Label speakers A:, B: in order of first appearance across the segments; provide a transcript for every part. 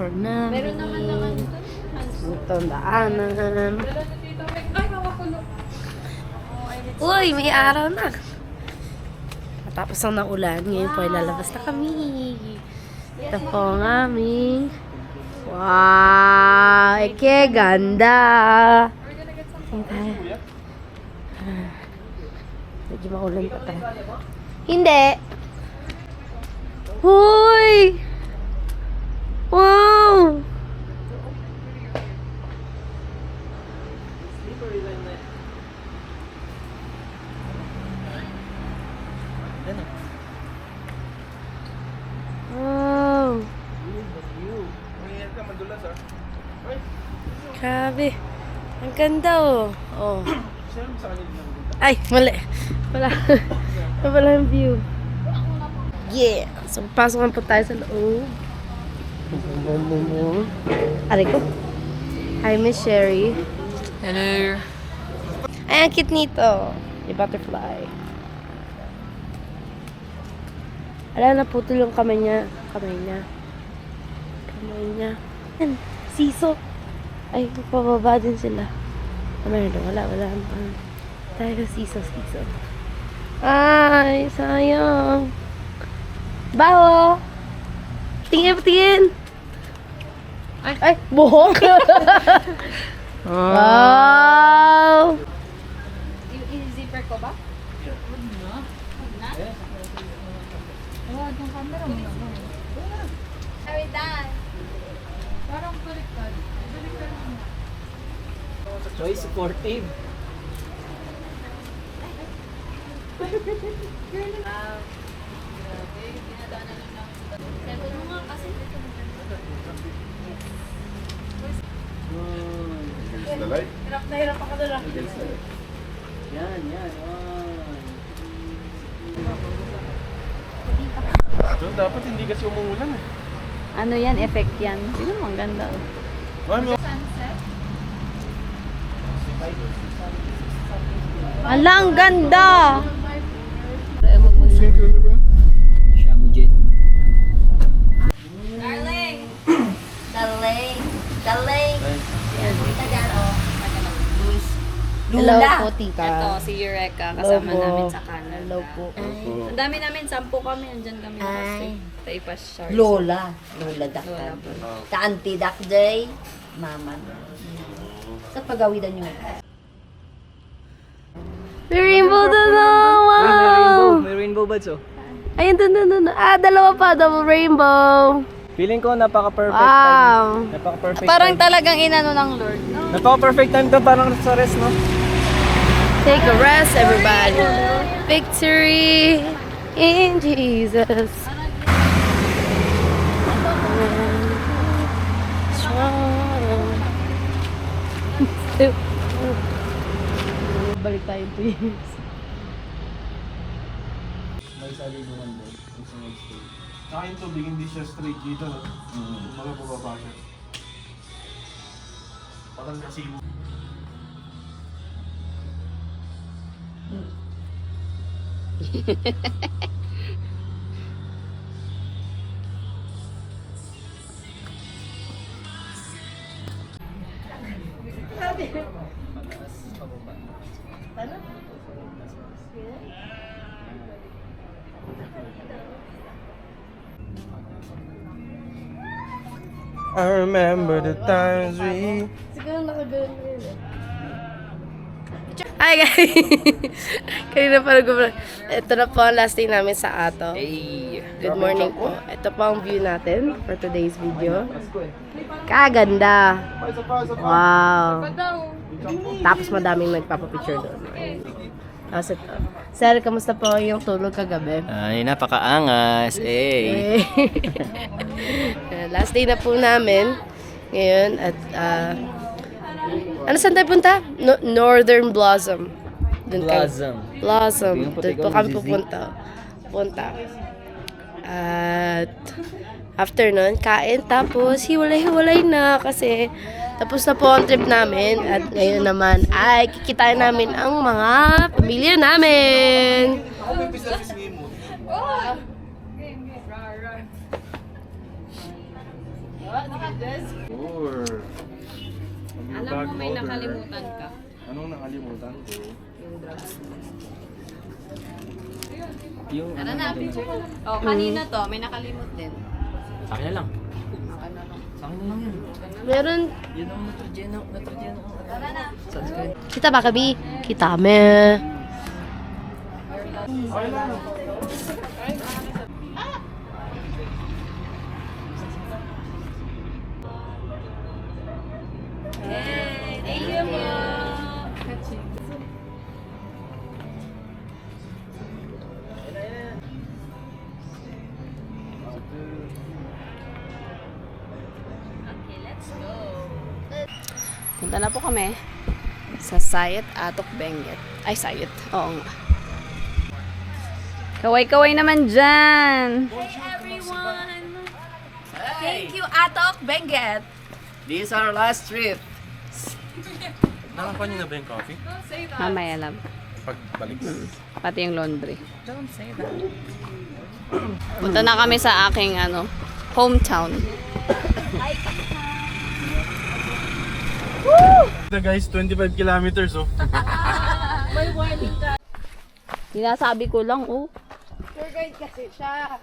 A: tour namin.
B: Meron naman
A: Itong daanan.
B: Ay, makakulo.
A: Uy, may araw na. Matapos ang naulan, ngayon po ay lalabas na kami. Ito po ang aming. Wow! Ike, ganda! Tingin tayo. Medyo maulan pa tayo. Hindi! Huy! Wow! Wow! Grabe. Ang ganda oh. Oh. Ay, mali. Wala. Wala yung view. Yeah. So, pasok po tayo sa loob. Aray ko. Hi, Miss Sherry.
B: Hello.
A: Ay, ang cute nito. Yung butterfly. Ala, naputol yung kamay niya. Kamay niya. Yan. Siso. Ay, pababa din sila. Kamay na, wala. Tayo siso. Ay, sayang. Bawo! Tingin. Ay, buhok! Wow!
B: I-zipper ko ba? Yung camera mo naman. Are we done? Parang baliktad.
C: Joy, supportive.
B: Cellphone mo nga kasi. Hirap na hirap ako doon.
C: Yan.
D: So, dapat hindi kasi umuulan eh.
B: Ano yan? Effect yan. Sino mo? Ang ganda.
A: Ala, ang ganda!
C: Siya mo, Jen.
B: Darling.
A: Hello po, tika.
B: Ito, si Eureka. Kasama
A: Hello po.
B: namin sa Canada.
A: Hello po.
B: Ang dami namin, 10 kami. Andyan kami kasi. Taipas Shark.
E: Lola
B: Lola
E: Dakdan.
B: po.
E: Ka Auntie Dakday, Mama. Sa pagawidan nyo.
A: May rainbow doon! Wow!
C: May rainbow buds, oh.
A: Ayun, doon. Ah, dalawa pa. Double rainbow.
C: Feeling ko napaka-perfect
A: Wow!
C: time. Napaka-perfect
B: Parang
C: time.
B: talagang inano ng Lord. No?
C: Napaka-perfect time to, parang sa rest, no?
A: Take a rest, everybody. Victory in Jesus. Strong. Balik tayo, please.
C: May salibungan doon. Yung sa stay.
D: Saka yung tubig, hindi siya straight dito. No? Mga bababa siya. Parang kasimo. I remember the times we...
A: Siguro nakagano'n yun eh. Hi guys! Kanina pa nag-vlog. Ito na po ang last day namin sa Ato.
C: Hey!
A: Good morning po. Ito po ang view natin for today's video. Kaganda! Wow! Tapos madaming nagpapapicture doon. Tapos ito. Sir, kamusta po yung tulog kagabi?
C: Ay, napakaangas. Eh.
A: Last day na po namin ngayon at ano saan tayo punta? Northern Blossom. Blossom. Doon po kami pupunta. At after nun, kain tapos hiwalay-hiwalay na kasi tapos na po ang trip namin at ngayon naman ay kikitain namin ang mga pamilya namin.
D: Sure.
B: Alam mo may nakalimutan ka.
D: Anong nakalimutan ko?
C: Yung
B: Tara na, picture ka na. Oh, kanina to, may nakalimot din.
C: Sa akin na lang.
B: Okay na lang.
C: Sa akin na lang yun.
A: Meron.
C: Yun ang Neutrogena.
B: Tara na.
C: Sunscreen.
A: Kita ba kami? Kita me.
B: Hey, thank you po. Okay, let's go. Punta na po kami sa Sayat Atok Benguet. Ay, Sayat. Oo nga. Kaway-kaway naman dyan. Hey everyone! Thank you, Atok Benguet.
C: This is our last trip.
D: Nakakuha niyo na ba yung coffee?
B: Mamaya lang.
D: Pagbalik.
B: Pati yung laundry. Don't say that. Punta na kami sa aking hometown.
D: Ito guys, 25 kilometers oh.
B: Sinasabi ko lang, oh.
A: Tour guide kasi siya.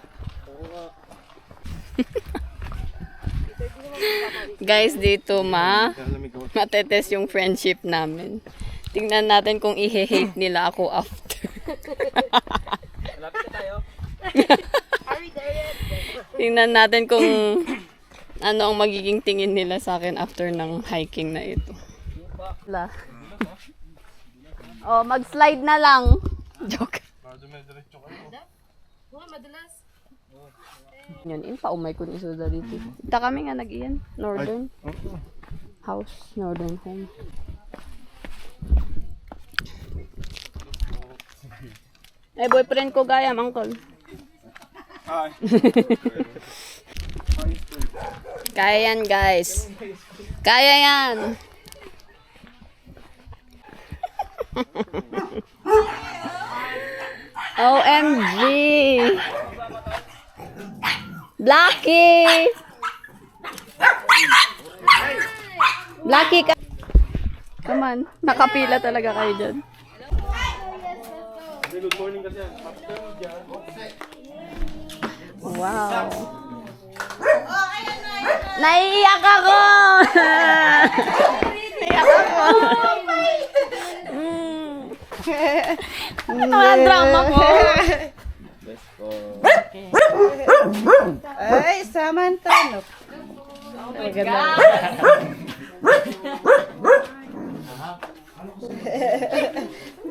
B: Guys, dito matetest yung friendship namin. Tingnan natin kung i-hate nila ako after.
C: Malapit na tayo.
B: Tingnan natin kung ano ang magiging tingin nila sa akin after ng hiking na ito. Oh, mag-slide na lang. Joke. Yun, paumay ko ni Suda dito. Ita kami nga nag-iyan. Northern house, northern home. Ay, boyfriend ko gayam, uncle.
D: Hi.
B: Kaya yan, guys. Kaya yan. OMG. Blackie. Blackie ka. Come on. Nakapila talaga kayo dyan.
D: Good morning kasi.
B: Wow. Naiiyak ako! Naiiyak ako! Ano ang drama ko?
E: Ay, Samantha. No.
B: Oh my God!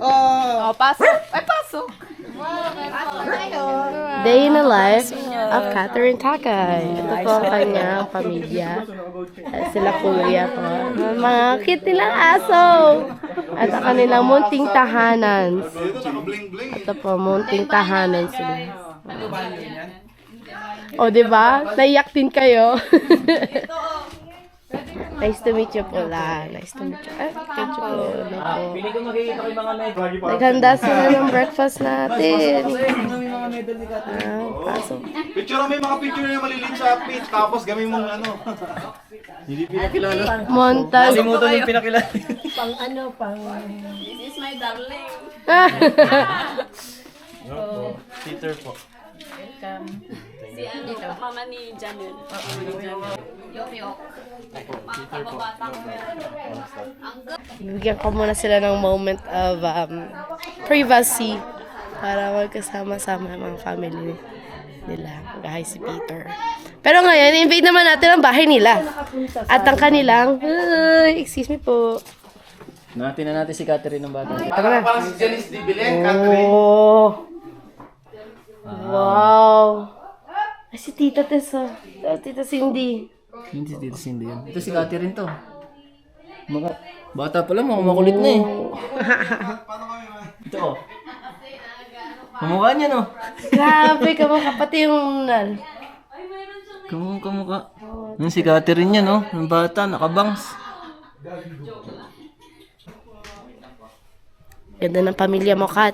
B: Oh, pasok! Ay, pasok!
A: Day in the life of Catherine Takay. Ito po ang kanyang pamilya. Sila kuya po. Mga cute nilang aso. At ang kanilang munting tahanan. Ito po, munting tahanan sila. O, diba? Naiyak din kayo. Nice to meet you po la. Nice to meet you. Ay, thank you po.
C: Pili ko makikita ko yung mga medal.
A: Naghanda sila ng breakfast natin.
C: Ano yung mga medal ni Kate?
A: Pasok.
D: Picture may mga picture na malilit sa page tapos gawin mong ano.
C: Hindi pinakilala.
A: Montage.
C: Kalimutan yung pinakilala.
B: This is my darling.
D: Peter po.
B: Si mama ni Janel. Yok. Papabata ko yan.
A: Bigyan ko muna sila ng moment of privacy para magkasama-sama ang mga family nila. Gahay si Peter. Pero ngayon, invade naman natin ang bahay nila. At ang kanilang, excuse me po.
C: Natin na natin si Catherine ng bata.
D: Parang si Janice Di Belen, Catherine.
A: Oh! Wow! Ay, si Tita Tessa. Tita Cindy.
C: Hindi si Tito Cindy yan. Ito si Catherine to. Bata pa lang, makulit na eh. Ito oh. Kamukha niya no?
A: Grabe, kamukha pati yung nal.
C: Kamukha. Yung si Catherine niya no? Yung bata, nakabangs.
A: Ganda ng pamilya mo, Kat.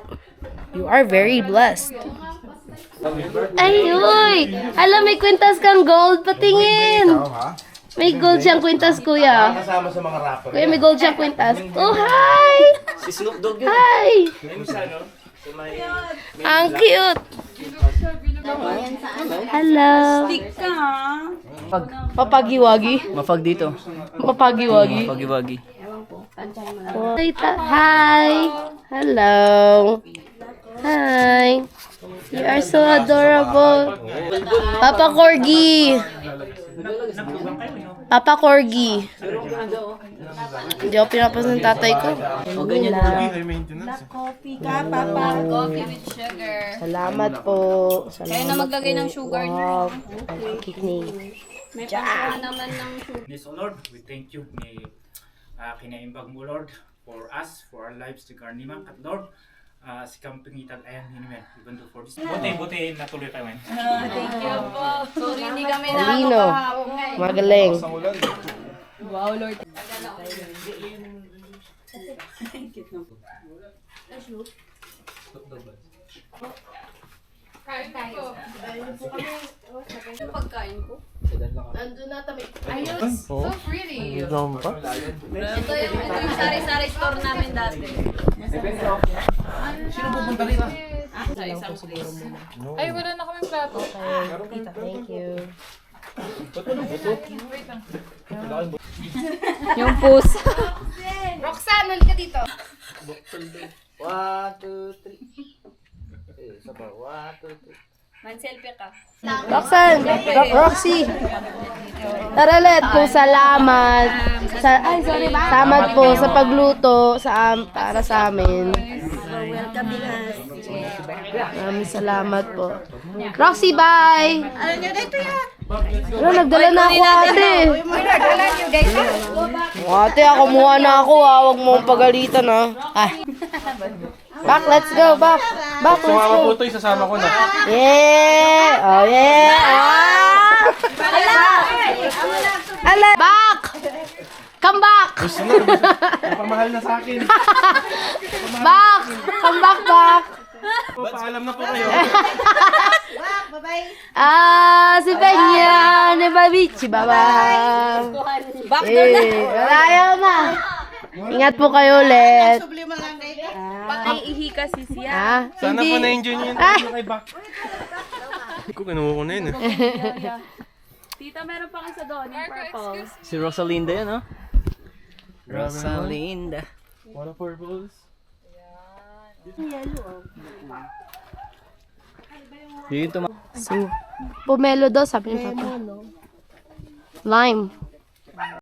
A: You are very blessed. Ay, uy! Alam, may kwintas kang gold. Patingin! May gold siyang kwintas, kuya.
D: Kasama sa mga rapper.
A: Kuya, may gold siyang kwintas. Oh, hi!
C: Si Snoop Dogg yun.
A: Hi! Ang cute! Hello! Papagiwagi?
C: Mapag dito.
A: Papagiwagi?
C: Pagiwagi.
A: Hi! Hello! Hi! You are so adorable! Papa Corgi! Papa Corgi! Hindi ako pinapasan ng tatay ko.
C: O, ganyan.
D: High maintenance.
B: Coffee with sugar.
A: Salamat po. Salamat
B: Kaya na maglagay ng sugar niyo.
A: Wow. Kikni.
B: May pangkuha naman ng sugar.
F: Yes, O Lord, we thank you. May kinaimbag mo, Lord, for us, for our lives, to Garnima. At Lord, si Kampingitan, ayan, Hinimen, even though for this. Buti, natuloy kayo, man.
B: Thank you po. Sorry, hindi kami
A: Talino.
B: nakakapahapon.
A: Magaling.
B: Wow, Lord. Yung pagkain ko.
A: Nandun na kami.
B: Ayos. So pretty. Ito yung sari-sari store namin dati.
D: Sino pupunta rito?
B: Sa isang place.
G: Ay, wala na kaming plato.
A: Thank you.
B: Yung pusa.
A: Roxanne, mali ka dito.
C: 1, 2, 3. Sabaw, 1, 2, 3.
B: Man-selfie ka.
A: Roxanne, Roxy. Tara ulit po, salamat. Salamat po sa pagluto para sa amin. Maraming salamat po. Roxy, bye! Ano, nagdala na ako, ate. Ate, ako kumuha na ako, ha. Huwag mong pagalitan, ha. Ay. Back, let's go, back. Back, let's
D: Sumama
A: go.
D: po ito, isasama ko na.
A: Yeah! Oh, yeah! Ah! Ala! Back! Come back!
D: Gusto na. Napamahal na sa akin.
A: Back! Come back!
D: Paalam na po kayo.
A: Si Peña! Ni Babichi! Bye-bye!
B: Back doon na.
A: Ayaw na! Ingat po kayo ulit.
B: Patay ihi kasi siya.
A: Ah,
D: Sana
A: hindi.
D: po na-enjoy niyo yung ano kay Bak. Ko, kinuha ko na yun.
B: Tita, meron pa isa doon. Yung purple.
C: Si Rosalinda yan, oh. Rosalinda.
D: What a purples.
C: Yun ito,
A: Pomelo daw, sabi ni Papa. Lime.